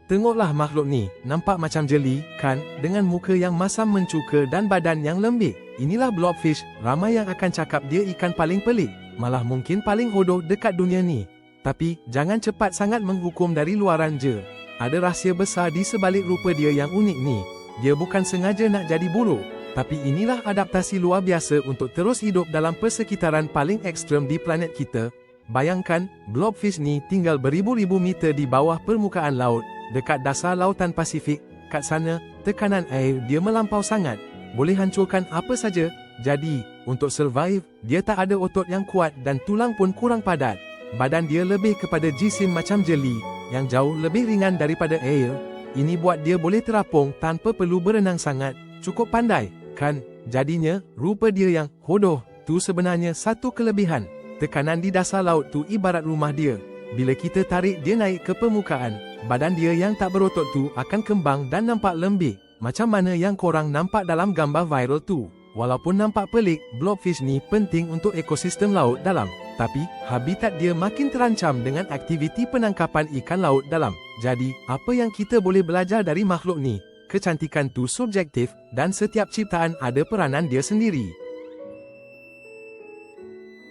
Tengoklah makhluk ni, nampak macam jeli, kan? Dengan muka yang masam mencuka dan badan yang lembik. Inilah blobfish, ramai yang akan cakap dia ikan paling pelik, malah mungkin paling hodoh dekat dunia ni. Tapi, jangan cepat sangat menghukum dari luaran je. Ada rahsia besar di sebalik rupa dia yang unik ni. Dia bukan sengaja nak jadi buruk, tapi inilah adaptasi luar biasa untuk terus hidup dalam persekitaran paling ekstrem di planet kita. Bayangkan, blobfish ni tinggal beribu-ribu meter di bawah permukaan laut, dekat dasar lautan Pasifik. Kat sana, tekanan air dia melampau sangat, boleh hancurkan apa saja. Jadi, untuk survive, dia tak ada otot yang kuat dan tulang pun kurang padat. Badan dia lebih kepada jisim macam jeli, yang jauh lebih ringan daripada air. Ini buat dia boleh terapung tanpa perlu berenang sangat. Cukup pandai, kan? Jadinya, rupa dia yang hodoh tu sebenarnya satu kelebihan. Tekanan di dasar laut tu ibarat rumah dia. Bila kita tarik dia naik ke permukaan, badan dia yang tak berotot tu akan kembang dan nampak lembik, macam mana yang korang nampak dalam gambar viral tu. Walaupun nampak pelik, blobfish ni penting untuk ekosistem laut dalam. Tapi, habitat dia makin terancam dengan aktiviti penangkapan ikan laut dalam. Jadi, apa yang kita boleh belajar dari makhluk ni? Kecantikan tu subjektif, dan setiap ciptaan ada peranan dia sendiri.